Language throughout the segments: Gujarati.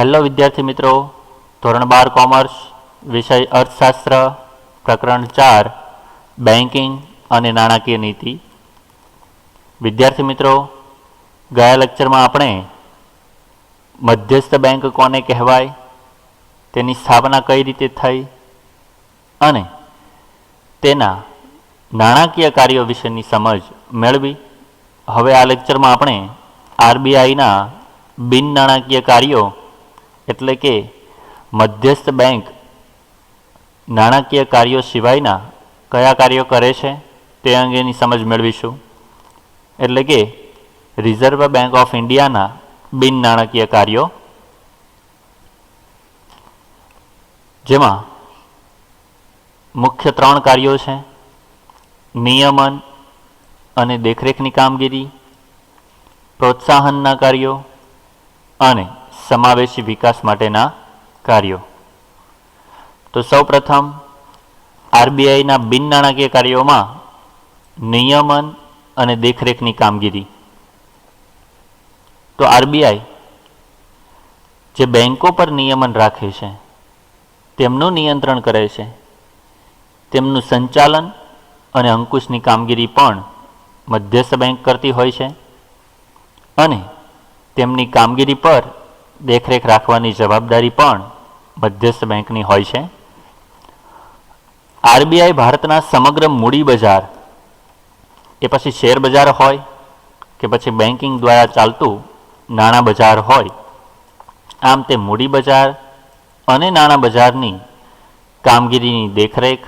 हेलो विद्यार्थी मित्रों, धोरण 12 कॉमर्स विषय अर्थशास्त्र प्रकरण 4 बैंकिंग અને નાણાકીય નીતિ। વિદ્યાર્થી મિત્રો, ગયા લેક્ચરમાં આપણે મધ્યસ્થ બેંક કોને કહેવાય, તેની સ્થાપના કઈ રીતે થઈ અને તેના નાણાકીય કાર્યો વિશેની સમજ મેળવી। હવે આ લેક્ચરમાં આપણે આરબીઆઈના બિન નાણાકીય કાર્યો એટલે કે મધ્યસ્થ બેંક નાણાકીય કાર્યો સિવાયના કયા કાર્યો કરે છે તે અંગેની સમજ મેળવીશું। એટલે કે રિઝર્વ બેંક ઓફ ઇન્ડિયાના બિન નાણાકીય કાર્યો, જેમાં મુખ્ય 3 કાર્યો છે: નિયમન અને દેખરેખની કામગીરી, પ્રોત્સાહનના કાર્યો અને સમાવેશી વિકાસ માટેના કાર્યો। તો સૌપ્રથમ આરબીઆઈના બિન નાણાકીય કાર્યોમાં નિયમન અને દેખરેખની કામગીરી। તો આરબીઆઈ જે બેંકો પર નિયમન રાખે છે, તેમનું નિયંત્રણ કરે છે, તેમનું સંચાલન અને અંકુશની કામગીરી પણ મધ્યસ્થ બેંક કરતી હોય છે અને તેમની કામગીરી પર દેખરેખ રાખવાની જવાબદારી પણ મધ્યસ્થ બેંકની હોય છે। આરબીઆઈ ભારતના સમગ્ર મૂડી બજાર, એ પછી શેર બજાર હોય કે પછી બેન્કિંગ દ્વારા ચાલતું નાણાં બજાર હોય, આમ તે મૂડી બજાર અને નાણાં બજારની કામગીરીની દેખરેખ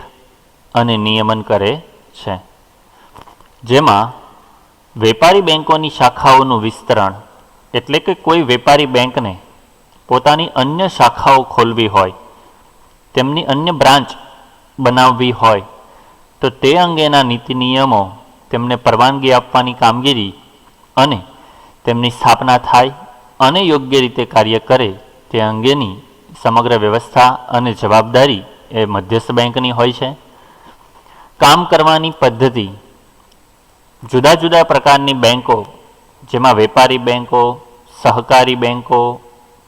અને નિયમન કરે છે। જેમાં વેપારી બેંકોની શાખાઓનું વિસ્તરણ, એટલે કે કોઈ વેપારી બેંકને પોતાની અન્ય શાખાઓ ખોલવી હોય, તેમની અન્ય બ્રાન્ચ બનાવવી હોય, તો તે અંગેના નીતિ નિયમો, તેમને પરવાનગી આપવાની કામગીરી અને તેમની સ્થાપના થાય અને યોગ્ય રીતે કાર્ય કરે તે અંગેની સમગ્ર વ્યવસ્થા અને જવાબદારી એ મધ્યસ્થ બેંકની હોય છે। કામ કરવાની પદ્ધતિ, જુદા જુદા પ્રકારની બેંકો, જેમાં વેપારી બેંકો, સહકારી બેંકો,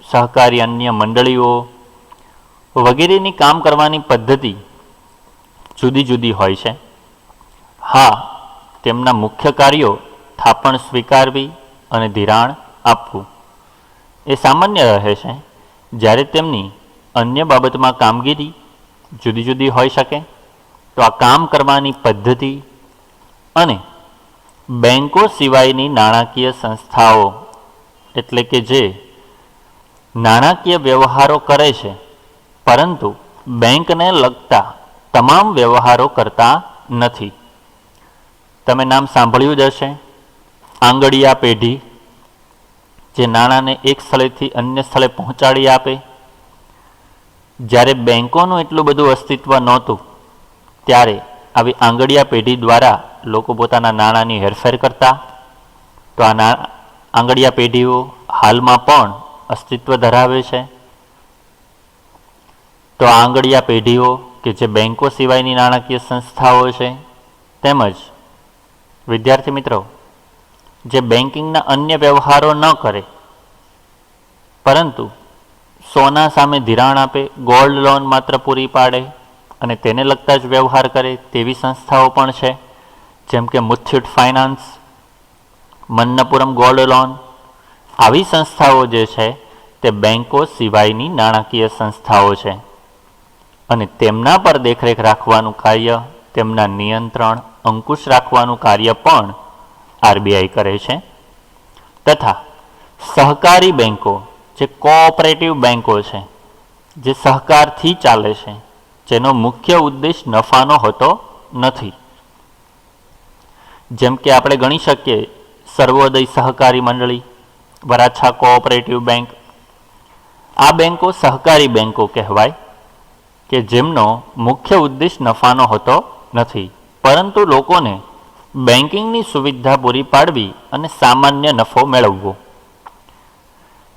સહકારી અન્ય મંડળીઓ વગેરેની કામ કરવાની પદ્ધતિ જુદી જુદી હોય છે। હા, તેમના મુખ્ય કાર્યો થાપણ સ્વીકારવી અને ધિરાણ આપવું એ સામાન્ય રહે છે, જ્યારે તેમની અન્ય બાબતમાં કામગીરી જુદી જુદી હોઈ શકે। તો આ કામ કરવાની પદ્ધતિ અને બેંકો સિવાયની નાણાકીય સંસ્થાઓ, એટલે કે જે નાણાકીય વ્યવહારો કરે છે પરંતુ બેંકને લગતા તમામ વ્યવહારો કરતા નથી। તમે નામ સાંભળ્યું જ હશે, આંગડિયા પેઢી, જે નાણાંને એક સ્થળેથી અન્ય સ્થળે પહોંચાડી આપે। જ્યારે બેંકોનું એટલું બધું અસ્તિત્વ નહોતું, ત્યારે આવી આંગડિયા પેઢી દ્વારા લોકો પોતાના નાણાંની હેરફેર કરતા। તો આ આંગડિયા પેઢીઓ હાલમાં પણ અસ્તિત્વ ધરાવે છે। તો આ આંગડિયા પેઢીઓ કે જે બેંકો સિવાયની નાણાકીય સંસ્થાઓ છે, તેમજ વિદ્યાર્થી મિત્રો જે બેન્કિંગના અન્ય વ્યવહારો ન કરે પરંતુ સોના સામે ધિરાણ આપે, ગોલ્ડ લોન માત્ર પૂરી પાડે અને તેને લગતા જ વ્યવહાર કરે તેવી સંસ્થાઓ પણ છે, જેમ કે મુથ્થુટ ફાઇનાન્સ, મન્નપુરમ ગોલ્ડ લોન। આવી સંસ્થાઓ જે છે તે બેંકો સિવાયની નાણાકીય સંસ્થાઓ છે અને તેમના પર દેખરેખ રાખવાનું કાર્ય, તેમના નિયંત્રણ, અંકુશ રાખવાનું કાર્ય પણ આરબીઆઈ કરે છે। તથા સહકારી બેંકો, જે કોઓપરેટિવ બેંકો છે, જે સહકારથી ચાલે છે, જેનો મુખ્ય ઉદ્દેશ નફાનો હોતો નથી, જેમ કે આપણે ગણી શકીએ સર્વોદય સહકારી મંડળી, વરાછા કોઓપરેટિવ બેંક। આ બેંકો સહકારી બેંકો કહેવાય કે જેમનો મુખ્ય ઉદ્દેશ નફાનો હોતો નથી, પરંતુ લોકોને બેન્કિંગની સુવિધા પૂરી પાડવી અને સામાન્ય નફો મેળવવો।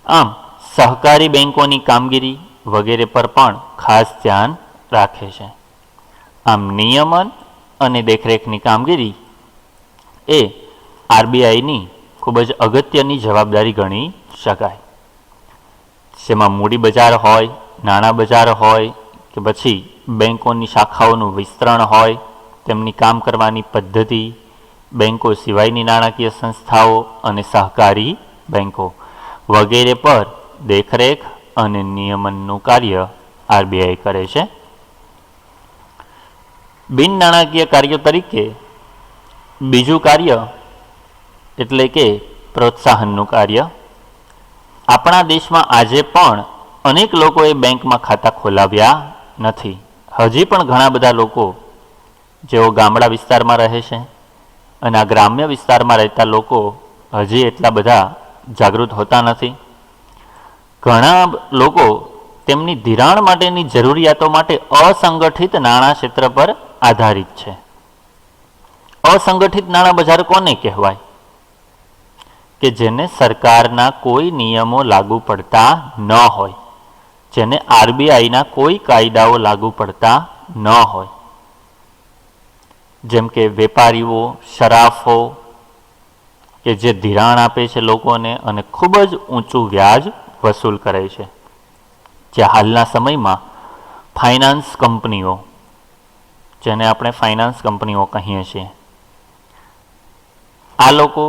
આમ સહકારી બેંકોની કામગીરી વગેરે પર પણ ખાસ ધ્યાન રાખે છે। આમ નિયમન અને દેખરેખની કામગીરી એ આરબીઆઈની ખૂબ જ અગત્યની જવાબદારી ગણી શકાય। જેમાં મૂડી બજાર હોય, નાણાં બજાર હોય કે પછી બેંકોની શાખાઓનું વિસ્તરણ હોય, તેમની કામ કરવાની પદ્ધતિ, બેંકો સિવાયની નાણાકીય સંસ્થાઓ અને સહકારી બેંકો વગેરે પર દેખરેખ અને નિયમનનું કાર્ય આરબીઆઈ કરે છે. બિન નાણાકીય કાર્યો તરીકે બીજું કાર્ય એટલે કે પ્રોત્સાહનનું કાર્ય. આપણા દેશમાં આજે પણ અનેક લોકોએ બેંકમાં ખાતા ખોલાવ્યા નથી. હજી પણ ઘણા બધા લોકો જેઓ ગામડા વિસ્તારમાં રહે છે અને આ ગ્રામ્ય વિસ્તારમાં રહેતા લોકો હજી એટલા બધા જાગૃત હોતા નથી. ઘણા લોકો તેમની ધિરાણ માટેની જરૂરિયાતો માટે અસંગઠિત નાણાં ક્ષેત્ર પર આધારિત છે. અસંગઠિત નાણાં બજાર કોને કહેવાય? કે જેને સરકારના કોઈ નિયમો લાગુ પડતા ન હોય, જેને આરબીઆઈના કોઈ કાયદાઓ લાગુ પડતા ન હોય. જેમ કે વેપારીઓ, શરાફો કે જે ધિરાણ આપે છે લોકોને અને ખૂબ જ ઊંચું વ્યાજ વસૂલ કરે છે. જે હાલના સમયમાં ફાઇનાન્સ કંપનીઓ, જેને આપણે ફાઇનાન્સ કંપનીઓ કહીએ છીએ, આ લોકો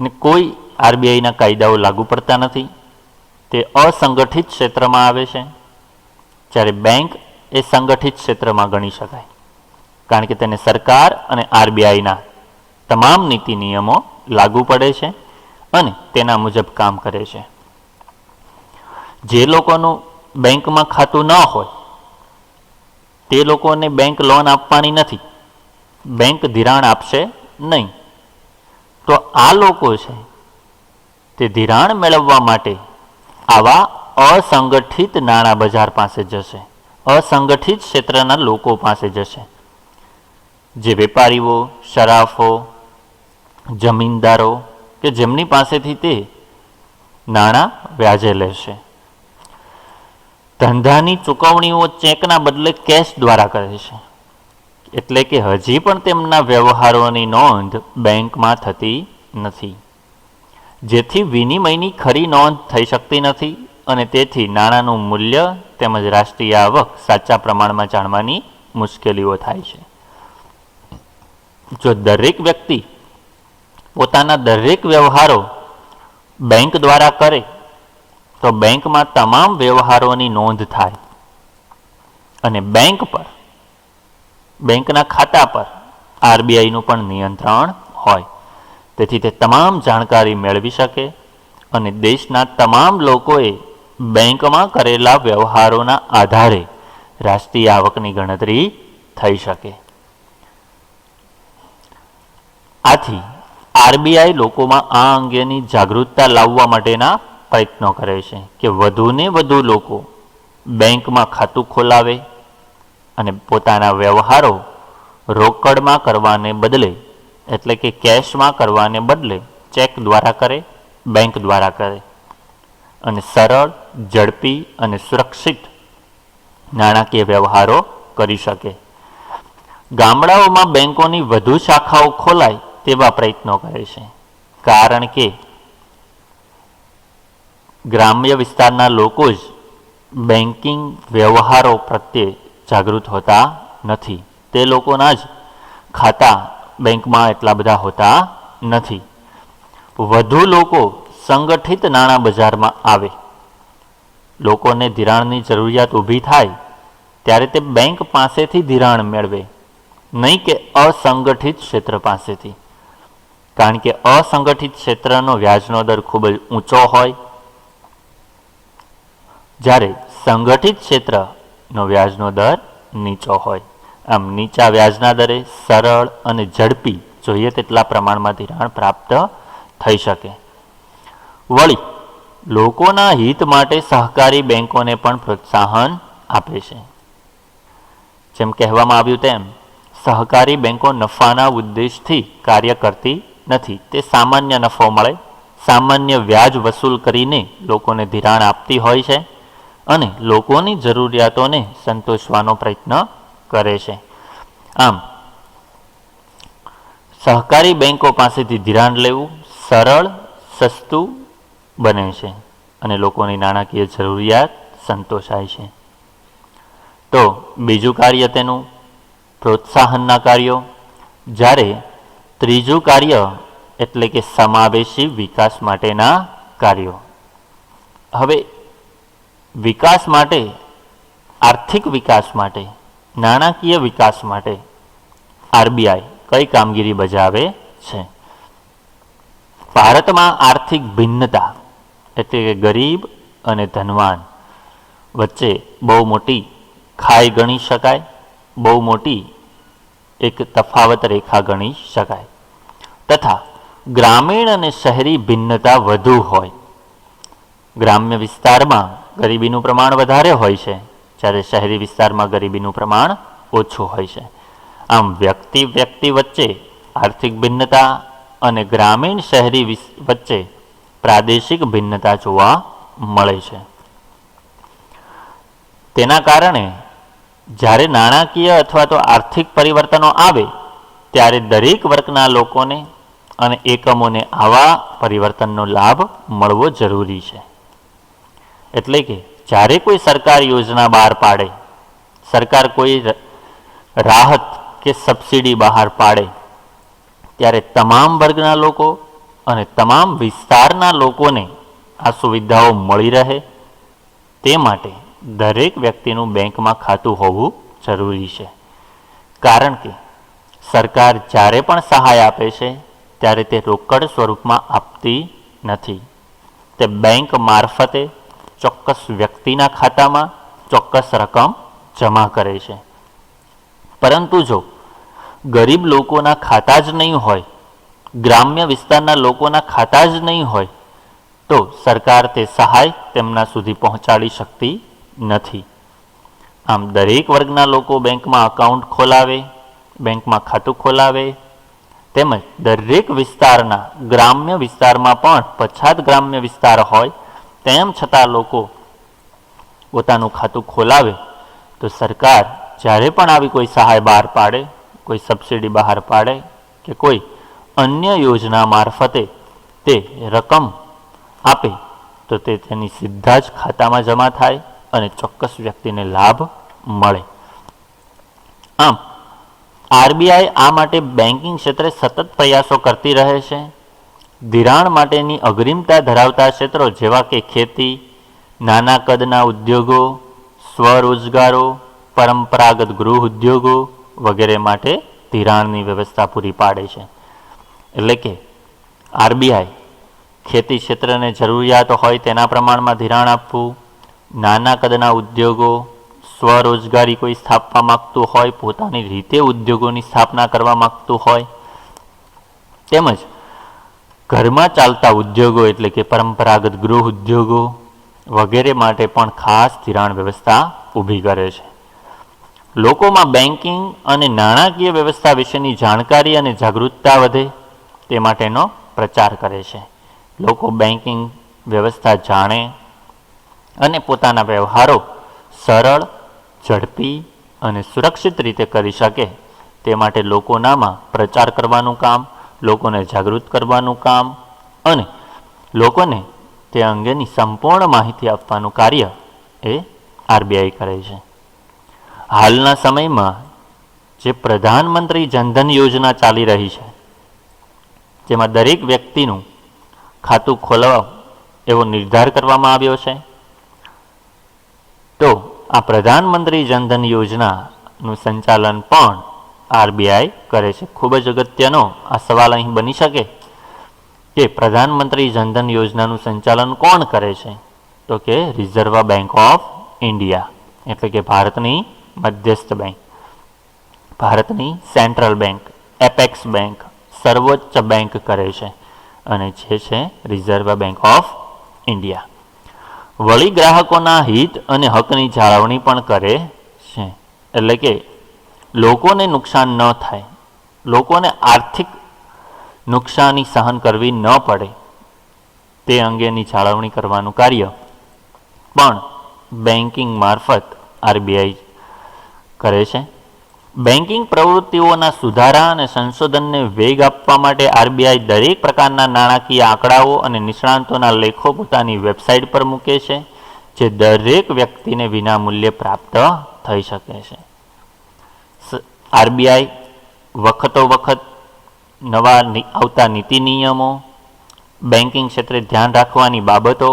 ને કોઈ આરબીઆઈના કાયદાઓ લાગુ પડતા નથી. તે અસંગઠિત ક્ષેત્રમાં આવે છે, જ્યારે બેંક એ સંગઠિત ક્ષેત્રમાં ગણી શકાય, કારણ કે તેને સરકાર અને આરબીઆઈના તમામ નીતિ નિયમો લાગુ પડે છે અને તેના મુજબ કામ કરે છે. જે લોકોનું બેંકમાં ખાતું ન હોય તે લોકોને બેંક લોન આપવાની નથી, બેંક ધિરાણ આપશે નહીં. તો આ લોકો છે તે ધિરાણ મેળવવા માટે આવા અસંગઠિત નાણાં બજાર પાસે જશે, અસંગઠિત ક્ષેત્રના લોકો પાસે જશે. જે વેપારીઓ, શરાફો, જમીનદારો કે જેમની પાસેથી તે નાણાં વ્યાજે લેશે. ધંધાની ચૂકવણીઓ ચેકના બદલે કેશ દ્વારા કરે છે, એટલે કે હજી પણ તેમના વ્યવહારોની નોંધ બેંકમાં થતી નથી, જેથી વિનિમયની ખરી નોંધ થઈ શકતી નથી અને તેથી નાણાંનું મૂલ્ય તેમજ રાષ્ટ્રીય આવક સાચા પ્રમાણમાં જાણવાની મુશ્કેલીઓ થાય છે. જો દરેક વ્યક્તિ પોતાના દરેક વ્યવહારો બેંક દ્વારા કરે તો બેંકમાં તમામ વ્યવહારોની નોંધ થાય અને બેંક પર, બેંકના ખાતા પર આરબીઆઈનું પણ નિયંત્રણ હોય. તેથી તે તમામ જાણકારી મેળવી શકે અને દેશના તમામ લોકોએ બેંકમાં કરેલા વ્યવહારોના આધારે રાષ્ટ્રીય આવકની ગણતરી થઈ શકે. આથી આરબીઆઈ લોકોમાં આ અંગેની જાગૃતતા લાવવા માટેના પ્રયત્નો કરે છે કે વધુને વધુ લોકો બેંકમાં ખાતું ખોલાવે અને પોતાના વ્યવહારો રોકડમાં કરવાને બદલે, એટલે કે કેશમાં કરવાને બદલે ચેક દ્વારા કરે, બેંક દ્વારા કરે અને સરળ, ઝડપી અને સુરક્ષિત નાણાકીય વ્યવહારો કરી શકે. ગામડાઓમાં બેંકોની વધુ શાખાઓ ખોલાય તેવા પ્રયત્નો કરે છે, કારણ કે ગ્રામ્ય વિસ્તારના લોકો જ બેન્કિંગ વ્યવહારો પ્રત્યે જાગૃત હોતા નથી. તે લોકોના જ ખાતા બેંકમાં એટલા બધા હોતા નથી. વધુ લોકો સંગઠિત નાણાં બજારમાં આવે, લોકોને ધિરાણની જરૂરિયાત ઊભી થાય ત્યારે તે બેંક પાસેથી ધિરાણ મેળવે, નહીં કે અસંગઠિત ક્ષેત્ર પાસેથી. કારણ કે અસંગઠિત ક્ષેત્રનો વ્યાજનો દર ખૂબ જ ઊંચો હોય, જ્યારે સંગઠિત ક્ષેત્રનો વ્યાજનો દર નીચો હોય. આમ નીચા વ્યાજના દરે સરળ અને ઝડપી જોઈએ તેટલા પ્રમાણમાં ધિરાણ પ્રાપ્ત થઈ શકે. વળી લોકોના હિત માટે સહકારી બેંકોને પણ પ્રોત્સાહન આપે છે. જેમ કહેવામાં આવ્યું તેમ સહકારી બેંકો નફાના ઉદ્દેશથી કાર્ય કરતી નથી. તે સામાન્ય નફો મળે, સામાન્ય વ્યાજ વસૂલ કરીને લોકોને ધિરાણ આપતી હોય છે અને લોકોની જરૂરિયાતોને સંતોષવાનો પ્રયત્ન કરે છે. આમ સહકારી બેંકો પાસેથી ધિરાણ લેવું સરળ, સસ્તું બને છે અને લોકોની નાણાકીય જરૂરિયાત સંતોષાય છે. તો બીજું કાર્ય તેનું પ્રોત્સાહનના કાર્યો, જ્યારે ત્રીજું કાર્ય એટલે કે સમાવેશી વિકાસ માટેના કાર્યો. હવે વિકાસ માટે, આર્થિક વિકાસ માટે, નાણાકીય વિકાસ માટે આરબીઆઈ કઈ કામગીરી બજાવે છે? ભારતમાં આર્થિક ભિન્નતા એટલે કે ગરીબ અને ધનવાન વચ્ચે બહુ મોટી ખાઈ ગણી શકાય, બહુ મોટી એક તફાવત રેખા ગણી શકાય, તથા ગ્રામીણ અને શહેરી ભિન્નતા વધુ હોય. ગ્રામ્ય વિસ્તારમાં ગરીબીનું પ્રમાણ વધારે હોય છે, જ્યારે શહેરી વિસ્તારમાં ગરીબીનું પ્રમાણ ઓછું હોય છે. આમ વ્યક્તિ વચ્ચે આર્થિક ભિન્નતા અને ગ્રામીણ શહેરી વચ્ચે પ્રાદેશિક ભિન્નતા જોવા મળે છે. તેના કારણે જ્યારે નાણાકીય અથવા તો આર્થિક પરિવર્તનો આવે ત્યારે દરેક વર્ગના લોકોને અને એકમોને આવા પરિવર્તનનો લાભ મળવો જરૂરી છે. એટલે કે જ્યારે કોઈ સરકાર યોજના બહાર પાડે, સરકાર કોઈ રાહત કે સબસિડી બહાર પાડે, ત્યારે તમામ વર્ગના લોકો અને તમામ વિસ્તારના લોકોને આ સુવિધાઓ મળી રહે તે માટે દરેક વ્યક્તિનું બેંકમાં ખાતું હોવું જરૂરી છે. કારણ કે સરકાર જ્યારે પણ સહાય આપે છે ત્યારે તે રોકડ સ્વરૂપમાં આપતી નથી. તે બેંક મારફતે ચોક્કસ વ્યક્તિના ખાતામાં ચોક્કસ રકમ જમા કરે છે. પરંતુ જો ગરીબ લોકોના ખાતા જ નહીં હોય, ગ્રામ્ય વિસ્તારના લોકોના ખાતા જ નહીં હોય, તો સરકાર તે સહાય તેમના સુધી પહોંચાડી શકતી નથી. આમ દરેક વર્ગના લોકો બેંકમાં અકાઉન્ટ ખોલાવે, બેંકમાં ખાતું ખોલાવે, તેમજ દરેક વિસ્તારના, ગ્રામ્ય વિસ્તારમાં પણ પછાત ગ્રામ્ય વિસ્તાર હોય તેમ છતાં લોકો પોતાનું ખાતું ખોલાવે, તો સરકાર જ્યારે પણ આવી કોઈ સહાય બહાર પાડે, કોઈ સબસિડી બહાર પાડે કે કોઈ અન્ય યોજના મારફતે તે રકમ આપે તો તે તેની સીધા જ ખાતામાં જમા થાય અને ચોક્કસ વ્યક્તિને લાભ મળે. આમ આરબીઆઈ આ માટે બેન્કિંગ ક્ષેત્રે સતત પ્રયાસો કરતી રહે છે. ધિરાણ માટેની અગ્રિમતા ધરાવતા ક્ષેત્રો જેવા કે ખેતી, નાના કદના ઉદ્યોગો, સ્વરોજગારો, પરંપરાગત ગૃહ ઉદ્યોગો વગેરે માટે ધિરાણની વ્યવસ્થા પૂરી પાડે છે. એટલે કે આરબીઆઈ ખેતી ક્ષેત્રને જરૂરિયાત હોય તેના પ્રમાણમાં ધિરાણ આપવું, નાના કદના ઉદ્યોગો, સ્વરોજગારી કોઈ સ્થાપવા માગતું હોય, પોતાની રીતે ઉદ્યોગોની સ્થાપના કરવા માગતું હોય, તેમજ ઘરમાં ચાલતા ઉદ્યોગો એટલે કે પરંપરાગત ગૃહ ઉદ્યોગો વગેરે માટે પણ ખાસ ધિરાણ વ્યવસ્થા ઊભી કરે છે. લોકોમાં બેન્કિંગ અને નાણાકીય વ્યવસ્થા વિશેની જાણકારી અને જાગૃતતા વધે તે માટેનો પ્રચાર કરે છે. લોકો બેન્કિંગ વ્યવસ્થા જાણે અને પોતાના વ્યવહારો સરળ, ઝડપી અને સુરક્ષિત રીતે કરી શકે તે માટે લોકોનામાં પ્રચાર કરવાનું કામ, લોકોને જાગૃત કરવાનું કામ અને લોકોને તે અંગેની સંપૂર્ણ માહિતી આપવાનું કાર્ય એ આરબીઆઈ કરે છે. હાલના સમયમાં જે પ્રધાનમંત્રી જનધન યોજના ચાલી રહી છે, જેમાં દરેક વ્યક્તિનું ખાતું ખોલવા એવો નિર્ધાર કરવામાં આવ્યો છે, તો આ પ્રધાનમંત્રી જનધન યોજનાનું સંચાલન પણ આરબીઆઈ કરે છે. ખૂબ જ અગત્યનો આ સવાલ અહીં બની શકે કે પ્રધાનમંત્રી જનધન યોજનાનું સંચાલન કોણ કરે છે? તો કે રિઝર્વ બેંક ઓફ ઇન્ડિયા, એટલે કે ભારતની મધ્યસ્થ બેંક, ભારતની સેન્ટ્રલ બેંક, એપેક્સ બેંક, સર્વોચ્ચ બેંક કરે છે અને જે છે રિઝર્વ બેંક ઓફ ઇન્ડિયા. વળી ગ્રાહકોના હિત અને હકની જાળવણી પણ કરે છે. એટલે કે લોકોને નુકસાન ન થાય, લોકોને આર્થિક નુકસાની સહન કરવી ન પડે તે અંગેની જાળવણી કરવાનું કાર્ય પણ બેન્કિંગ મારફત આરબીઆઈ કરે છે. બેન્કિંગ પ્રવૃત્તિઓના સુધારા અને સંશોધનને વેગ આપવા માટે આરબીઆઈ દરેક પ્રકારના નાણાકીય આંકડાઓ અને નિષ્ણાંતોના લેખો પોતાની વેબસાઇટ પર મૂકે છે, જે દરેક વ્યક્તિને વિનામૂલ્યે પ્રાપ્ત થઈ શકે છે. આરબીઆઈ વખતો વખત નવા આવતા નીતિ નિયમો, બેન્કિંગ ક્ષેત્રે ધ્યાન રાખવાની બાબતો,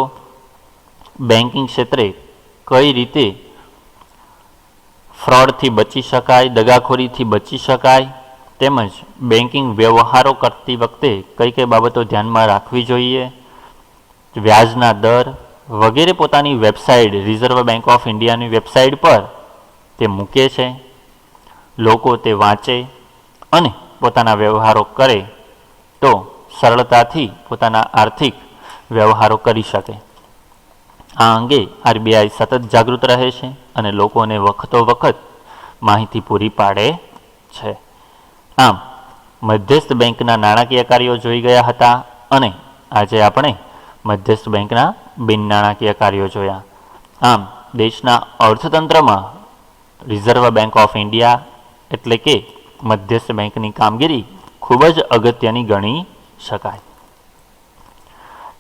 બેન્કિંગ ક્ષેત્રે કઈ રીતે ફ્રોડથી બચી શકાય, દગાખોરીથી બચી શકાય, તેમજ બેન્કિંગ વ્યવહારો કરતી વખતે કઈ કઈ બાબતો ધ્યાનમાં રાખવી જોઈએ, વ્યાજના દર વગેરે પોતાની વેબસાઇટ રિઝર્વ બેંક ઓફ ઇન્ડિયાની વેબસાઇટ પર તે મૂકે છે. લોકો તે વાંચે અને પોતાના વ્યવહારો કરે તો સરળતાથી પોતાના આર્થિક વ્યવહારો કરી શકે. આ અંગે આરબીઆઈ સતત જાગૃત રહે છે અને લોકોને વખતો વખત માહિતી પૂરી પાડે છે. આમ મધ્યસ્થ બેંકના નાણાકીય કાર્યો જોઈ ગયા હતા અને આજે આપણે મધ્યસ્થ બેંકના બિન નાણાકીય કાર્યો જોયા. આમ દેશના અર્થતંત્રમાં રિઝર્વ બેંક ઓફ ઇન્ડિયા એટલે કે મધ્યસ્થ બેંકની કામગીરી ખૂબ જ અગત્યની ગણી શકાય.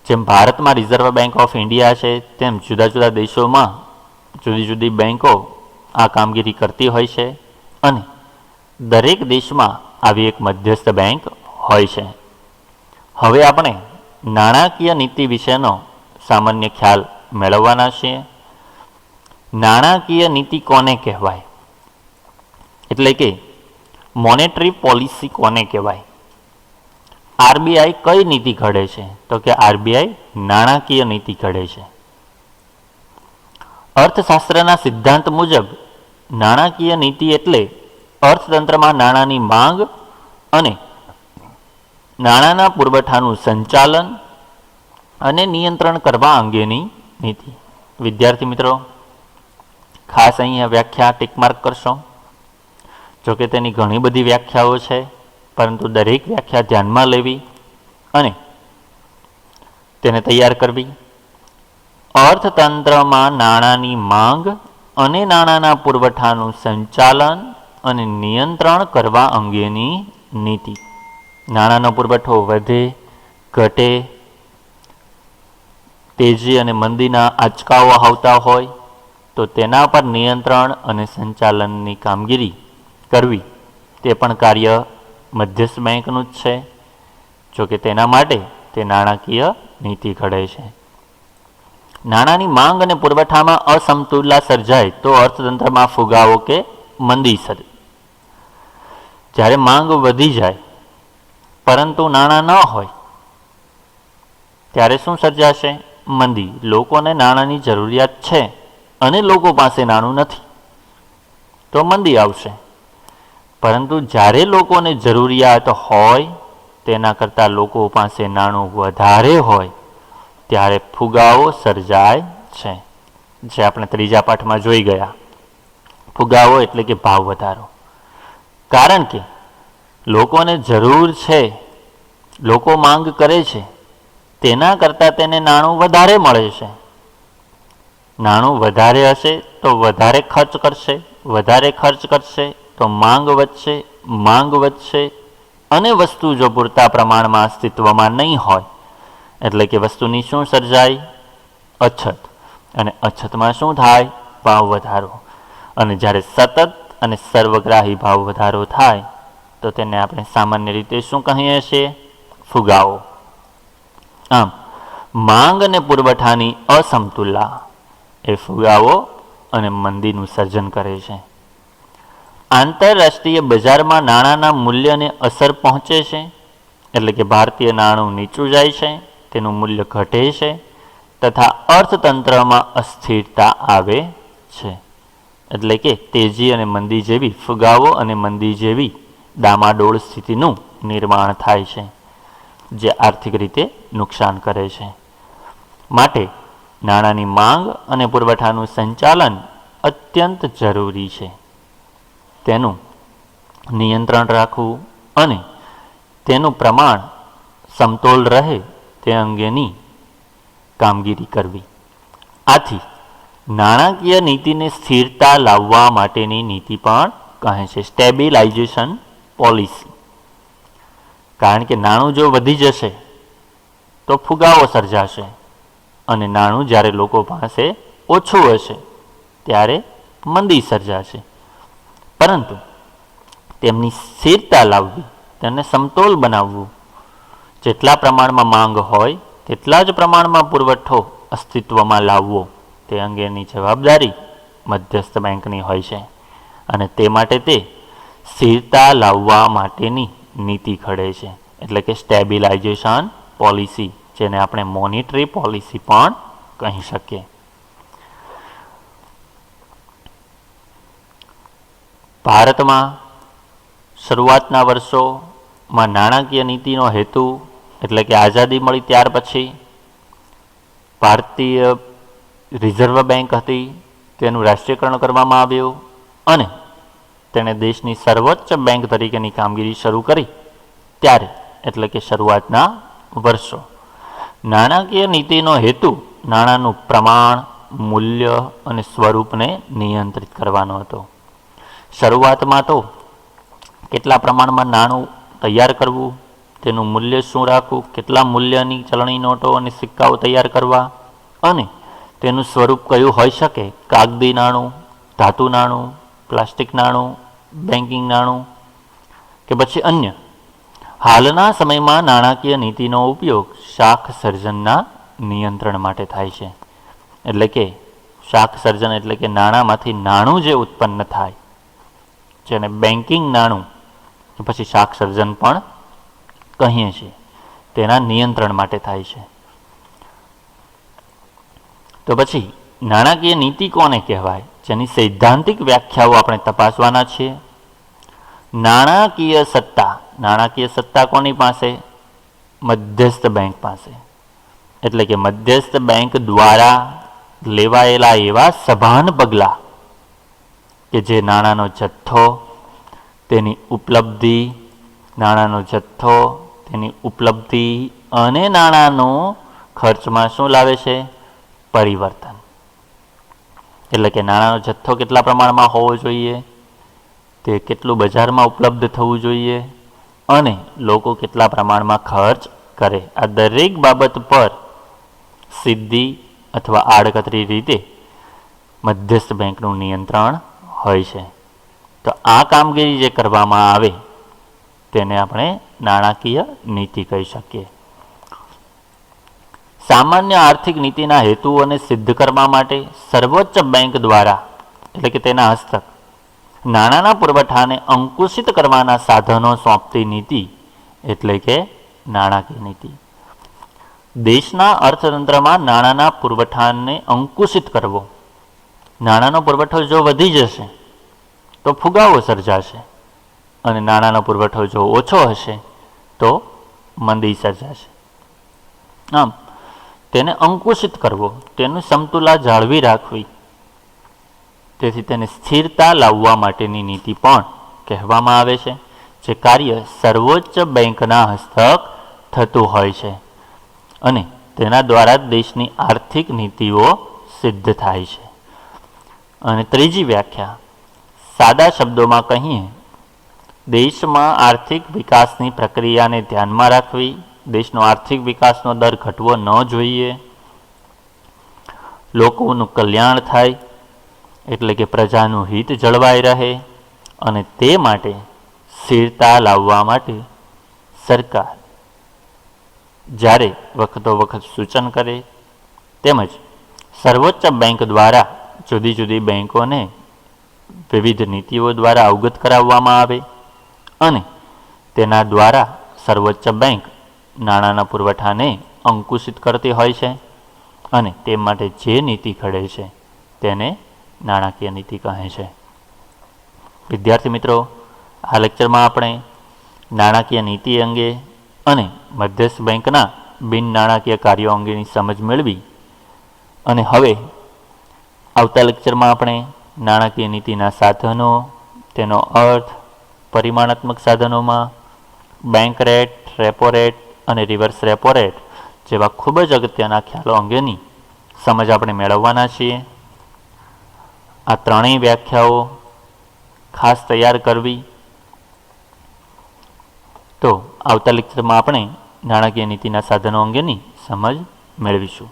જેમ ભારતમાં રિઝર્વ બેંક ઓફ ઇન્ડિયા છે, તેમ જુદા જુદા દેશોમાં જુદી જુદી બેંકો આ કામગીરી કરતી હોય છે અને દરેક દેશમાં આવી એક મધ્યસ્થ બેંક હોય છે. હવે આપણે નાણાકીય નીતિ વિશેનો સામાન્ય ખ્યાલ મેળવવાના છીએ. નાણાકીય નીતિ કોને કહેવાય, એટલે કે મોનેટરી પોલિસી કોને કહેવાય? આરબીઆઈ કઈ નીતિ ઘડે છે? તો કે આરબીઆઈ નાણાકીય નીતિ ઘડે છે. અર્થશાસ્ત્રના સિદ્ધાંત મુજબ નાણાકીય નીતિ એટલે અર્થતંત્રમાં નાણાંની માંગ અને નાણાંના પુરવઠાનું સંચાલન અને નિયંત્રણ કરવા અંગેની નીતિ. વિદ્યાર્થી મિત્રો, ખાસ અહીંયા વ્યાખ્યા ટિકમાર્ક કરશો. જોકે તેની ઘણી બધી વ્યાખ્યાઓ છે, પરંતુ દરેક વ્યાખ્યા ધ્યાનમાં લેવી અને તેને તૈયાર કરવી. અર્થતંત્રમાં નાણાંની માંગ અને નાણાંના પુરવઠાનું સંચાલન અને નિયંત્રણ કરવા અંગેની નીતિ. નાણાંનો પુરવઠો વધે, ઘટે, તેજી અને મંદીના આંચકાઓ આવતા હોય તો તેના પર નિયંત્રણ અને સંચાલનની કામગીરી કરવી તે પણ કાર્ય મધ્યસ્થ બેંકનું જ છે. જોકે તેના માટે તે નાણાકીય નીતિ ઘડે છે. નાણાંની માંગ અને પુરવઠામાં અસમતુલા સર્જાય તો અર્થતંત્રમાં ફુગાવો કે મંદી સર્જાય. જ્યારે માંગ વધી જાય પરંતુ નાણાં ન હોય ત્યારે શું સર્જાશે? મંદી. લોકોને નાણાંની જરૂરિયાત છે અને લોકો પાસે નાણું નથી તો મંદી આવશે. પરંતુ જ્યારે લોકોને જરૂરિયાત હોય તેના કરતાં લોકો પાસે નાણું વધારે હોય ત્યારે ફુગાવો સર્જાય છે, જે આપણે ત્રીજા પાઠમાં જોઈ ગયા. ફુગાવો એટલે કે ભાવ વધારો. કારણ કે લોકોને જરૂર છે, લોકો માંગ કરે છે, તેના કરતાં તેને નાણું વધારે મળે છે. નાણું વધારે હશે તો વધારે ખર્ચ કરશે, વધારે ખર્ચ કરશે તો માંગ વધશે, માંગ વધશે અને વસ્તુ જો પૂરતા પ્રમાણમાં અસ્તિત્વમાં નહીં હોય એટલે કે વસ્તુની શું સર્જાય? અછત. અને અછતમાં શું થાય? ભાવ વધારો. અને જ્યારે સતત અને સર્વગ્રાહી ભાવ વધારો થાય તો તેને આપણે સામાન્ય રીતે શું કહીએ છીએ? ફુગાવો. આમ માંગ અને પુરવઠાની અસમતુલા એ ફુગાવો અને મંદીનું સર્જન કરે છે. આંતરરાષ્ટ્રીય બજારમાં નાણાંના મૂલ્યને અસર પહોંચે છે, એટલે કે ભારતીય નાણું નીચું જાય છે, તેનું મૂલ્ય ઘટે છે તથા અર્થતંત્રમાં અસ્થિરતા આવે છે. એટલે કે તેજી અને મંદી જેવી, ફુગાવો અને મંદી જેવી ડામાડોળ સ્થિતિનું નિર્માણ થાય છે, જે આર્થિક રીતે નુકસાન કરે છે. માટે નાણાંની માંગ અને પુરવઠાનું સંચાલન અત્યંત જરૂરી છે. તેનું નિયંત્રણ રાખવું અને તેનું પ્રમાણ સમતોલ રહે તે અંગેની કામગીરી કરવી. આથી નાણાકીય નીતિને સ્થિરતા લાવવા માટેની નીતિ પણ કહે છે, સ્ટેબિલાઇઝેશન પોલિસી. કારણ કે નાણું જો વધી જશે તો ફુગાવો સર્જાશે, અને નાણું જ્યારે લોકો પાસે ઓછું હશે ત્યારે મંદી સર્જાશે. પરંતુ તેમની સ્થિરતા લાવવી, તેને સમતોલ બનાવવું, જેટલા પ્રમાણમાં માંગ હોય તેટલા જ પ્રમાણમાં પુરવઠો અસ્તિત્વમાં લાવવો, તે અંગેની જવાબદારી મધ્યસ્થ બેંકની હોય છે. અને તે માટે તે સ્થિરતા લાવવા માટેની નીતિ ઘડે છે, એટલે કે સ્ટેબિલાઇઝેશન પોલિસી, જેને આપણે મોનિટરી પોલિસી પણ કહી શકીએ. ભારતમાં શરૂઆતના વર્ષોમાં નાણાકીય નીતિનો હેતુ, એટલે કે આઝાદી મળી ત્યાર પછી ભારતીય રિઝર્વ બેંક હતી, તેનું રાષ્ટ્રીયકરણ કરવામાં આવ્યું અને તેણે દેશની સર્વોચ્ચ બેંક તરીકેની કામગીરી શરૂ કરી. ત્યારે એટલે કે શરૂઆતના વર્ષો, નાણાકીય નીતિનો હેતુ નાણાંનું પ્રમાણ, મૂલ્ય અને સ્વરૂપને નિયંત્રિત કરવાનો હતો. શરૂઆતમાં તો કેટલા પ્રમાણમાં નાણું તૈયાર કરવું, તેનું મૂલ્ય શું રાખવું, કેટલા મૂલ્યની ચલણી નોટો અને સિક્કાઓ તૈયાર કરવા, અને તેનું સ્વરૂપ કયું હોઈ શકે, કાગદી નાણું, ધાતુ નાણું, પ્લાસ્ટિક નાણું, બેન્કિંગ નાણું કે પછી અન્ય. હાલના સમયમાં નાણાકીય નીતિનો ઉપયોગ શાખ સર્જનના નિયંત્રણ માટે થાય છે. એટલે કે શાખ સર્જન એટલે કે નાણાંમાંથી નાણું જે ઉત્પન્ન થાય, જેને બેન્કિંગ નાણું કે પછી શાખ સર્જન પણ કહીએ છીએ, તેના નિયંત્રણ માટે થાય છે. તો પછી નાણાકીય નીતિ કોને કહેવાય, જેની સૈદ્ધાંતિક વ્યાખ્યાઓ આપણે તપાસવાના છીએ. નાણાકીય સત્તા, નાણાકીય સત્તા કોની પાસે? મધ્યસ્થ બેંક પાસે. એટલે કે મધ્યસ્થ બેંક દ્વારા લેવાયેલા એવા સભાન પગલાં કે જે નાણાંનો જથ્થો, તેની ઉપલબ્ધિ, નાણાંનો જથ્થો, તેની ઉપલબ્ધિ અને નાણાંનો ખર્ચમાં શું લાવે છે? પરિવર્તન. એટલે કે નાણાંનો જથ્થો કેટલા પ્રમાણમાં હોવો જોઈએ, તે કેટલું બજારમાં ઉપલબ્ધ થવું જોઈએ, અને લોકો કેટલા પ્રમાણમાં ખર્ચ કરે. આ દરેક બાબત પર સીધી અથવા આડકતરી રીતે મધ્યસ્થ બેંકનું નિયંત્રણ હોય છે. તો આ કામગીરી જે કરવામાં આવે તેને આપણે નાણાકીય નીતિ કહી શકીએ. સામાન્ય આર્થિક નીતિના હેતુઓને સિદ્ધ કરવા માટે સર્વોચ્ચ બેંક દ્વારા, એટલે કે તેના હસ્તક, નાણાંના પુરવઠાને અંકુશિત કરવાના સાધનો સોંપતી નીતિ એટલે કે નાણાકીય નીતિ. દેશના અર્થતંત્રમાં નાણાંના પુરવઠાને અંકુશિત કરવો. નાણાંનો પુરવઠો જો વધી જશે તો ફુગાવો સર્જાશે, અને નાણાંનો પુરવઠો જો ઓછો હશે તો મંદી સર્જાશે. આમ તેને અંકુશિત કરવો, તેનું સમતુલા જાળવી રાખવી, તેથી તેને સ્થિરતા લાવવા માટેની નીતિ પણ કહેવામાં આવે છે, જે કાર્ય સર્વોચ્ચ બેંકના હસ્તક થતું હોય છે, અને તેના દ્વારા દેશની આર્થિક નીતિઓ સિદ્ધ થાય છે. અને ત્રીજી વ્યાખ્યા, સાદા શબ્દોમાં કહીએ, દેશમાં આર્થિક વિકાસની પ્રક્રિયાને ધ્યાનમાં રાખવી. દેશનો આર્થિક વિકાસનો દર ઘટવો ન જોઈએ. લોકોનું કલ્યાણ થાય, એટલે કે પ્રજાનું હિત જળવાઈ રહે, અને તે માટે સ્થિરતા લાવવા માટે સરકાર જ્યારે વખતો વખત સૂચન કરે, તેમજ સર્વોચ્ચ બેંક દ્વારા જુદી જુદી બેંકોને વિવિધ નીતિઓ દ્વારા અવગત કરાવવામાં આવે, અને તેના દ્વારા સર્વોચ્ચ બેંક નાણાંના પુરવઠાને અંકુશિત કરતી હોય છે, અને તે માટે જે નીતિ ઘડે છે તેને નાણાકીય નીતિ કહે છે. વિદ્યાર્થી મિત્રો, આ લેક્ચરમાં આપણે નાણાકીય નીતિ અંગે અને મધ્યસ્થ બેંકના બિન નાણાકીય કાર્યો અંગેની સમજ મેળવી, અને હવે આવતા લેક્ચરમાં આપણે નાણાકીય નીતિના સાધનો, તેનો અર્થ, પરિમાણાત્મક સાધનોમાં બેંક રેટ, રેપો રેટ અને રિવર્સ રેપો રેટ જેવા ખૂબ જ અગત્યના ખ્યાલો અંગેની સમજ આપણે મેળવવાના છીએ. આ ત્રણેય વ્યાખ્યાઓ ખાસ તૈયાર કરવી? તો આવતા લેક્ચરમાં આપણે નાણાકીય નીતિના સાધનો અંગેની સમજ મેળવીશું.